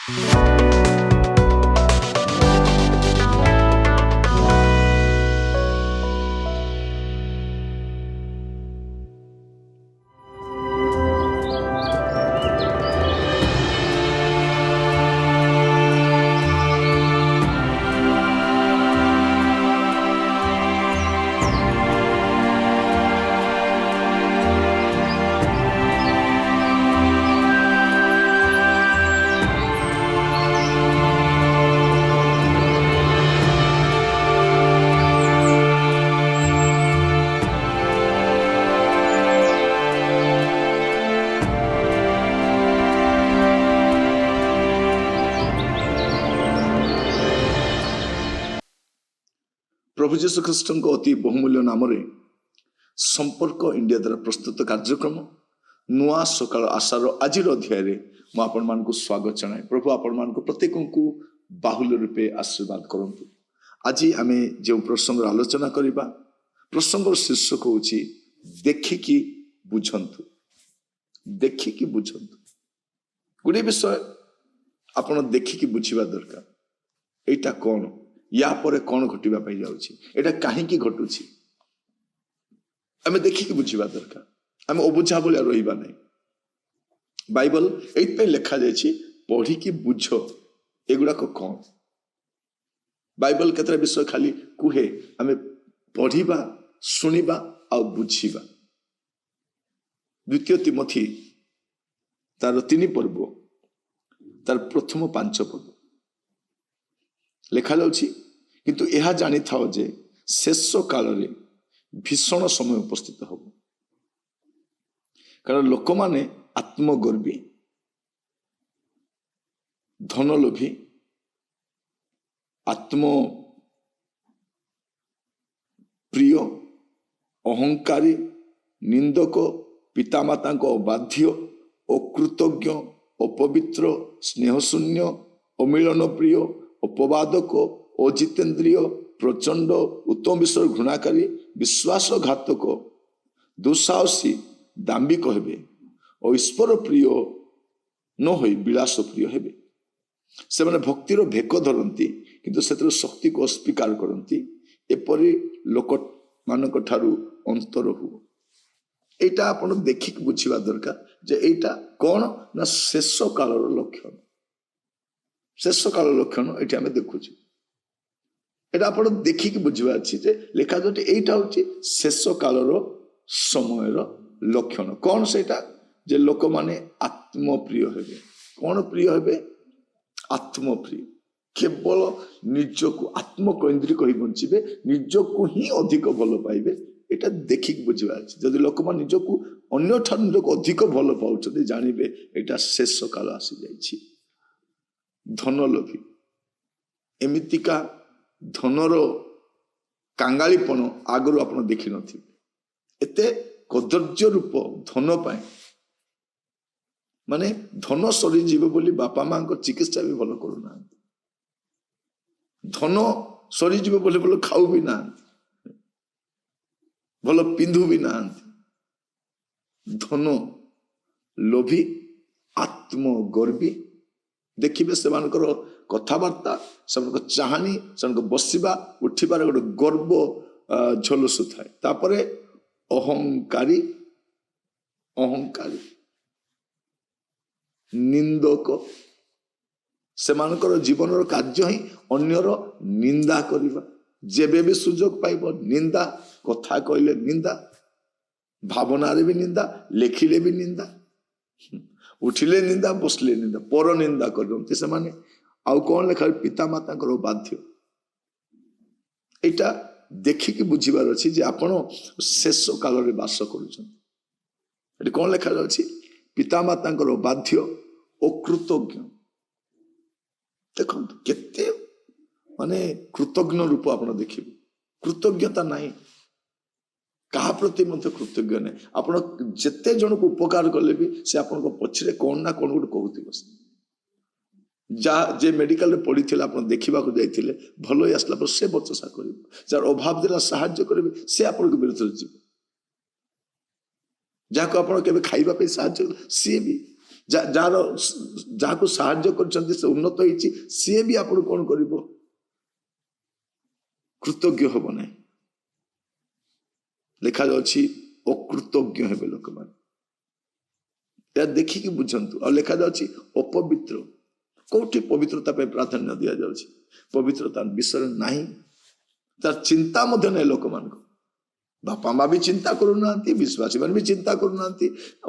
प्रभु जीशु ख्रीष्ट अति बहुमूल्य नाम संपर्क इंडिया द्वारा प्रस्तुत कार्यक्रम नुआ सकाल आशार आज अध्याय आपण मान स्वागत जनाए। प्रभु आपण मान प्रत्येक को बाहुल्य रूपे आशीर्वाद करंतु। आज आम जो प्रसंग आलोचना करवा प्रसंग शीर्षक हूँ देखिकी बुझंतु। देखिकी बुझंतु गोटे विषय आपण देखिकी बुझा दरकार। एटा कौन या परे कौन घटवा जाऊँगी एटा कहीं घटुची आम देखिकी बुझा दरकार। आम अबुझा भाया रहा नहीं। बाइबल ये लिखा जाए पढ़ी बुझ एगुड़ाक कौन। बाइबल केतरा विषय खाली कुहे आम पढ़ा शुणा आ बुझा। द्वितीय तिमोथी तार 3 पर्व तार प्रथम 5 पर्व लिखा जाउछि किंतु यह जानी थाओ जे शेष काल रे भीषण समय उपस्थित हो। कारण लोक माने आत्मगर्वी धनलोभी आत्म प्रिय अहंकारी निंदक पितामाता अबाध्य अकृतज्ञ अपवित्र स्नेहशून्य अमिलन प्रिय अपवादक अजितेन्द्रिय प्रचंड उत्तम विषय घृणाकारी विश्वासघातक दुस्साहसी दाम्भिक हेबे और ईश्वर प्रिय न होई विलास प्रिय हेबे। से माने भक्तिर भेक धरती किंतु से शक्ति को अस्वीकार करती। एपरी लोक मानक ठारू अंतर हुओ। एटा आपण देखिक बुझिबा दरकार जे एटा कौन ना शेष कालर लक्षण। शेष काल लक्षण ये आम देखुचे एटा आप देखिकी बुझा अच्छी लिखा जाए यहीटा हूँ शेष कालर समय लक्षण। कौन से जे लोक माने आत्मप्रिय हेबे। कौन प्रिय हेबे? आत्मप्रिय। केवल निजक आत्मकेन्द्रिक ही बंचे निजक ही अधिक भल पाइबे। एटा देखिक बुझा अच्छी जदि लोक मान निजक अन्य ठार निजक अधिक भल पाउछ जानवे एटा शेष काल आसी जाइछि। धनलोभी एमितिका धनर कांगालीपन आगु आप देखी नी। एते कदर्य रूप धन पाए माने धन सरीजीव बोली बापा माँ को चिकित्सा भी भल करूना। धन सरीजीव बोली भल खाऊ भी ना भल पिंधु भी ना। धन लोभी आत्मगर्वी देखिए से कथबार्ता से चाहानी से बसवा उठिबार गोटे गर्व झलसु थाए। तापरे अहंकारी अहंकारी निंदक से जीवन कार्य ही अन्यर निंदा करवा। जेबे भी सुजोग पाइब निंदा कथा कहले निंदा भावना भी निंदा लेखिले भी निंदा उठिले निंदा बसले निंदा पर निंदा करते से माने आउ कौन लिखा पिता माता बाध्य। एटा देखिकी बुझिबार अछि जे आपण शेष काल रे वास करूछन। कौन लिखा जाछि पिता माता बाध्य अकृतज्ञ। देखो केते माने कृतज्ञ रूप आपण देखिबे। कृतज्ञता नहीं कहा प्रति मध्य कृतज्ञ नहीं। आपण जेते जन को उपकार कले भी से आपण पछरे कौन ना कौन गोटे कहूथिबे। जा जे मेडिकल रे पड़ी थिला आपण देखिबा को जाइथिले भलो ही आसला पर से बचसा करिबो। जार अभाव दिला सहाय्य करिबे से आपण को विरुद्ध जीव। जाको आपण केबे खाइबा पे सहाय्य सी भी ଯାହାର ଯାହାକୁ ସାହାଯ୍ୟ କରିଛନ୍ତି ସେ ଉନ୍ନତ ହେଇଛି, ସିଏ ବି ଆପଣ କଣ କରିବ? କୃତଜ୍ଞ ହବ ନାହିଁ। ଲେଖାଯାଉଛି ଅକୃତଜ୍ଞ ହେବେ ଲୋକମାନେ। ଏହା ଦେଖିକି ବୁଝନ୍ତୁ। ଆଉ ଲେଖାଯାଉଛି ଅପବିତ୍ର। କୋଉଠି ପବିତ୍ରତା ପାଇଁ ପ୍ରାଧାନ୍ୟ ଦିଆଯାଉଛି? ପବିତ୍ରତା ବିଷୟରେ ନାହିଁ, ତାର ଚିନ୍ତା ମଧ୍ୟ ନାହିଁ ଲୋକମାନଙ୍କ। ବାପା ମା ବି ଚିନ୍ତା କରୁନାହାନ୍ତି, ବିଶ୍ୱାସୀ ମାନେ ବି ଚିନ୍ତା କରୁନାହାନ୍ତି।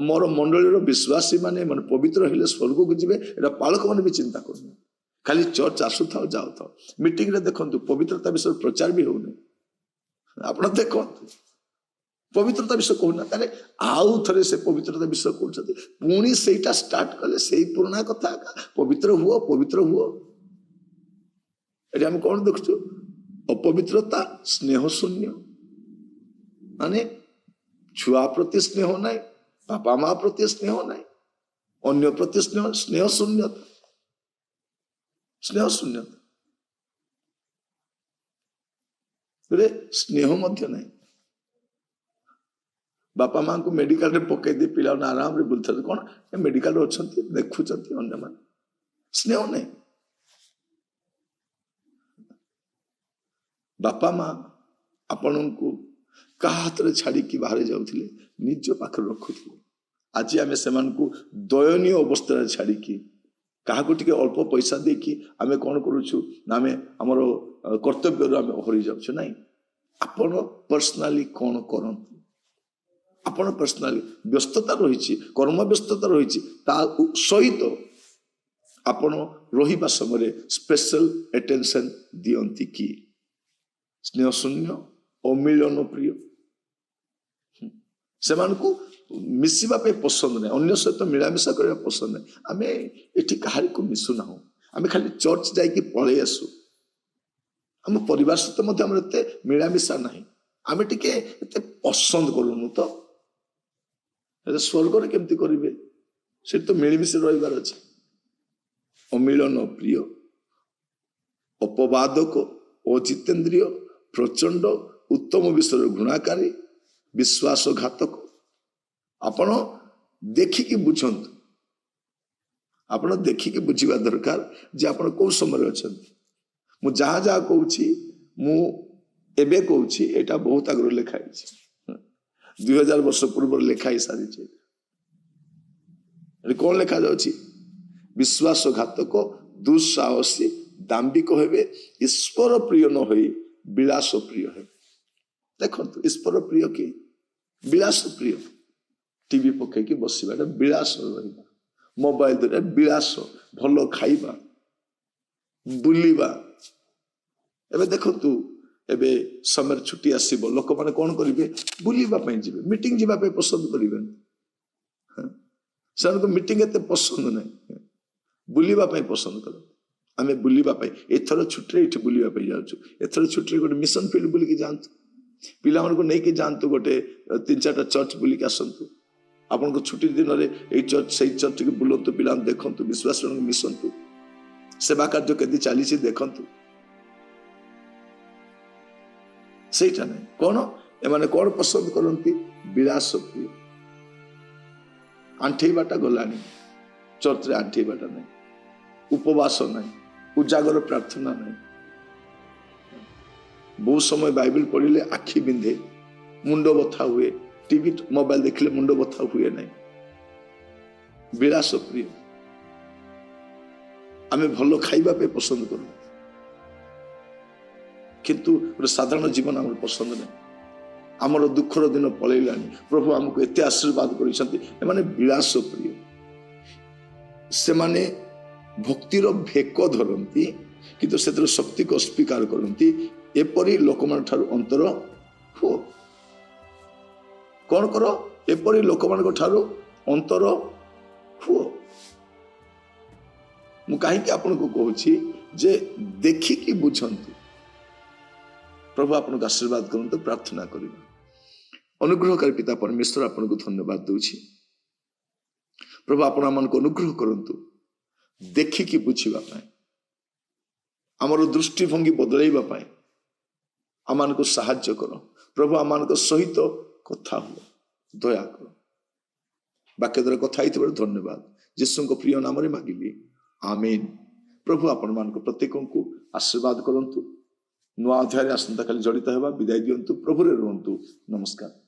ମୋର ମଣ୍ଡଳୀର ବିଶ୍ୱାସୀ ମାନେ ପବିତ୍ର ହେଲେ ସ୍ୱର୍ଗକୁ ଯିବେ, ଏଟା ପାଳକ ମାନେ ବି ଚିନ୍ତା କରୁନାହାନ୍ତି। ଖାଲି ଚର୍ଚ୍ଚ ଆସୁଥାଉ ଯାଉଥାଉ। ମିଟିଂରେ ଦେଖନ୍ତୁ ପବିତ୍ରତା ବିଷୟରେ ପ୍ରଚାର ବି ହଉନି। ଆପଣ ଦେଖନ୍ତୁ ପବିତ୍ରତା ବିଷୟ କହୁନାହାନ୍ତି। ତାହେଲେ ଆଉ ଥରେ ସେ ପବିତ୍ରତା ବିଷୟ କହୁଛନ୍ତି, ପୁଣି ସେଇଟା ଷ୍ଟାର୍ଟ କଲେ ସେଇ ପୁରୁଣା କଥା, ପବିତ୍ର ହୁଅ ପବିତ୍ର ହୁଅ। ଏଠି ଆମେ କଣ ଦେଖୁଛୁ? ଅପବିତ୍ରତା, ସ୍ନେହ ଶୂନ୍ୟ। ମାନେ ଛୁଆ ପ୍ରତି ସ୍ନେହ ନାହିଁ, ବାପା ମା ପ୍ରତି ସ୍ନେହ ନାହିଁ, ଅନ୍ୟ ପ୍ରତି ସ୍ନେହ, ସ୍ନେହ ଶୂନ୍ୟତା, ସ୍ନେହ ଶୂନ୍ୟତା। ସ୍ନେହ ମଧ୍ୟ ନାହିଁ। ବାପା ମାଙ୍କୁ ମେଡିକାଲରେ ପକେଇ ଦେଇ ପିଲାମାନେ ଆରାମରେ ବୁଲୁଛନ୍ତି। କଣ ମେଡିକାଲରେ ଅଛନ୍ତି, ଦେଖୁଛନ୍ତି ଅନ୍ୟମାନେ। ସ୍ନେହ ନାହିଁ। ବାପା ମା ଆପଣଙ୍କୁ କାହା ହାତରେ ଛାଡିକି ବାହାରେ ଯାଉଥିଲେ, ନିଜ ପାଖରେ ରଖୁଥିଲେ। ଆଜି ଆମେ ସେମାନଙ୍କୁ ଦୟନୀୟ ଅବସ୍ଥାରେ ଛାଡିକି କାହାକୁ ଟିକେ ଅଳ୍ପ ପଇସା ଦେଇକି ଆମେ କଣ କରୁଛୁ ନା ଆମେ ଆମର କର୍ତ୍ତବ୍ୟରୁ ଆମେ ଓହରି ଯାଉଛୁ। ନାଇଁ, ଆପଣ ପର୍ସନାଲି କଣ କରନ୍ତୁ? ଆପଣ ପର୍ସନାଲି ବ୍ୟସ୍ତତା ରହିଛି, କର୍ମ ବ୍ୟସ୍ତତା ରହିଛି, ତା ସହିତ ଆପଣ ରହିବା ସମୟରେ ସ୍ପେଶାଲ ଆଟେନସନ ଦିଅନ୍ତି କି? ସ୍ନେହ ଶୂନ୍ୟ, ଅମିଳନ ପ୍ରିୟ, ସେମାନଙ୍କୁ ମିଶିବା ପାଇଁ ପସନ୍ଦ ନାହିଁ, ଅନ୍ୟ ସହିତ ମିଳାମିଶା କରିବା ପସନ୍ଦ ନାହିଁ। ଆମେ ଏଠି କାହାରିକୁ ମିଶୁନାହୁଁ, ଆମେ ଖାଲି ଚର୍ଚ୍ଚ ଯାଇକି ପଳେଇ ଆସୁ। ଆମ ପରିବାର ସହିତ ମଧ୍ୟ ଆମର ଏତେ ମିଳାମିଶା ନାହିଁ, ଆମେ ଟିକେ ଏତେ ପସନ୍ଦ କରୁନୁ। ତ ସ୍ୱର୍ଗରେ କେମିତି କରିବେ? ସେଠି ତ ମିଳିମିଶି ରହିବାର ଅଛି। ଅମିଳନ ପ୍ରିୟ, ଅପବାଦକ, ଅଜିତେନ୍ଦ୍ରିୟ, ପ୍ରଚଣ୍ଡ, ଉତ୍ତମ ବିଷୟରେ ଘୃଣାକାରୀ, ବିଶ୍ୱାସଘାତକ। ଆପଣ ଦେଖିକି ବୁଝନ୍ତୁ, ଆପଣ ଦେଖିକି ବୁଝିବା ଦରକାର ଯେ ଆପଣ କୋଉ ସମୟରେ ଅଛନ୍ତି। ମୁଁ ଯାହା ଯାହା କହୁଛି, ମୁଁ ଏବେ କହୁଛି, ଏଇଟା ବହୁତ ଆଗରୁ ଲେଖା ହେଇଛି, 2000 ବର୍ଷ ପୂର୍ବରୁ ଲେଖା ହେଇ ସାରିଛି। କଣ ଲେଖାଯାଉଛି? ବିଶ୍ୱାସଘାତକ, ଦୁଃସାହସୀ, ଦାମ୍ଭିକ ହେବେ, ଈଶ୍ୱର ପ୍ରିୟ ନ ହୋଇ ବିଳାସ ପ୍ରିୟ ହେବେ। ଦେଖନ୍ତୁ, ଈଶ୍ୱର ପ୍ରିୟ କି ବିଳାସ ପ୍ରିୟ? ଟିଭି ପକେଇକି ବସିବା, ଏଟା ବିଳାସ ରହିବା। ମୋବାଇଲ ଧରିବା ବିଳାସ, ଭଲ ଖାଇବା, ବୁଲିବା। ଏବେ ଦେଖନ୍ତୁ, ଏବେ ସମର ଛୁଟି ଆସିବ, ଲୋକମାନେ କଣ କରିବେ? ବୁଲିବା ପାଇଁ ଯିବେ, ମିଟିଂ ଯିବା ପାଇଁ ପସନ୍ଦ କରିବେନି। ସେମାନଙ୍କୁ ମିଟିଂ ଏତେ ପସନ୍ଦ ନାହିଁ, ବୁଲିବା ପାଇଁ ପସନ୍ଦ କରନ୍ତି। ଆମେ ବୁଲିବା ପାଇଁ ଏଥର ଛୁଟିରେ ଏଠି ବୁଲିବା ପାଇଁ ଯାଉଛୁ। ଏଥର ଛୁଟିରେ ଗୋଟେ ମିଶନ ଫିଲ୍ଡ ବୁଲିକି ଯାଆନ୍ତୁ, ପିଲାମାନଙ୍କୁ ନେଇକି ଯାଆନ୍ତୁ, ଗୋଟେ 3-4ଟା ଚର୍ଚ୍ଚ ବୁଲିକି ଆସନ୍ତୁ। ଆପଣଙ୍କ ଛୁଟି ଦିନରେ ଏଇ ଚର୍ଚ୍ଚ ସେଇ ଚର୍ଚ୍ଚ ଟିକେ ବୁଲନ୍ତୁ, ପିଲାଙ୍କୁ ଦେଖନ୍ତୁ, ବିଶ୍ୱାସ ମିଶନ୍ତୁ, ସେବା କାର୍ଯ୍ୟ କେମିତି ଚାଲିଛି ଦେଖନ୍ତୁ। ସେଇଟା ନାହିଁ। କଣ ଏମାନେ କଣ ପସନ୍ଦ କରନ୍ତି? ବିଳାସ ପ୍ରିୟ। ଆଣ୍ଠେଇବାଟା ଗଲାଣି, ଚର୍ଚ୍ଚରେ ଆଣ୍ଠେଇବାଟା ନାହିଁ, ଉପବାସ ନାହିଁ, ଉଜାଗର ପ୍ରାର୍ଥନା ନାହିଁ। ବହୁତ ସମୟ ବାଇବେଲ ପଢିଲେ ଆଖି ବିନ୍ଧେ, ମୁଣ୍ଡ ବଥା ହୁଏ, ଟିଭି ମୋବାଇଲ ଦେଖିଲେ ମୁଣ୍ଡ ବଥା ହୁଏ ନାହିଁ। ବିଳାସ ପ୍ରିୟ। ଆମେ ଭଲ ଖାଇବା ପାଇଁ ପସନ୍ଦ କରୁ, କିନ୍ତୁ ଗୋଟେ ସାଧାରଣ ଜୀବନ ଆମର ପସନ୍ଦ ନାହିଁ। ଆମର ଦୁଃଖର ଦିନ ପଳେଇଲାଣି, ପ୍ରଭୁ ଆମକୁ ଏତେ ଆଶୀର୍ବାଦ କରିଛନ୍ତି। ଏମାନେ ବିଳାସ ପ୍ରିୟ। ସେମାନେ ଭକ୍ତିର ଭେକ ଧରନ୍ତି, କିନ୍ତୁ ସେଥିରେ ଶକ୍ତିକୁ ଅସ୍ୱୀକାର କରନ୍ତି। ଏପରି ଲୋକମାନଙ୍କ ଠାରୁ ଅନ୍ତର ହୁଅ। କଣ କର? ଏପରି ଲୋକମାନଙ୍କ ଠାରୁ ଅନ୍ତର ହୁଅ। ମୁଁ କାହିଁକି ଆପଣଙ୍କୁ କହୁଛି ଯେ ଦେଖିକି ବୁଝନ୍ତୁ। ପ୍ରଭୁ ଆପଣଙ୍କୁ ଆଶୀର୍ବାଦ କରନ୍ତୁ। ପ୍ରାର୍ଥନା କରିବା। ଅନୁଗ୍ରହକାରୀ ପିତା ପରମେଶ୍ୱର, ଆପଣଙ୍କୁ ଧନ୍ୟବାଦ ଦଉଛି। ପ୍ରଭୁ ଆପଣ ଆମମାନଙ୍କୁ ଅନୁଗ୍ରହ କରନ୍ତୁ ଦେଖିକି ବୁଝିବା ପାଇଁ, ଆମର ଦୃଷ୍ଟିଭଙ୍ଗୀ ବଦଳାଇବା ପାଇଁ ଆମମାନଙ୍କୁ ସାହାଯ୍ୟ କର। ପ୍ରଭୁ ଆମମାନଙ୍କ ସହିତ କଥା ହୁଅ, ଦୟା କର। ବାକ୍ୟ ଦ୍ୱାରା କଥା ହେଇଥିବାରୁ ଧନ୍ୟବାଦ। ଯୀଶୁଙ୍କ ପ୍ରିୟ ନାମରେ ମାଗିଲି, ଆମେନ୍। ପ୍ରଭୁ ଆପଣମାନଙ୍କ ପ୍ରତ୍ୟେକଙ୍କୁ ଆଶୀର୍ବାଦ କରନ୍ତୁ। ନୂଆ ଅଧ୍ୟାୟରେ ଆସନ୍ତାକାଲି ଜଡ଼ିତ ହେବା। ବିଦାୟ ଦିଅନ୍ତୁ। ପ୍ରଭୁରେ ରୁହନ୍ତୁ। ନମସ୍କାର।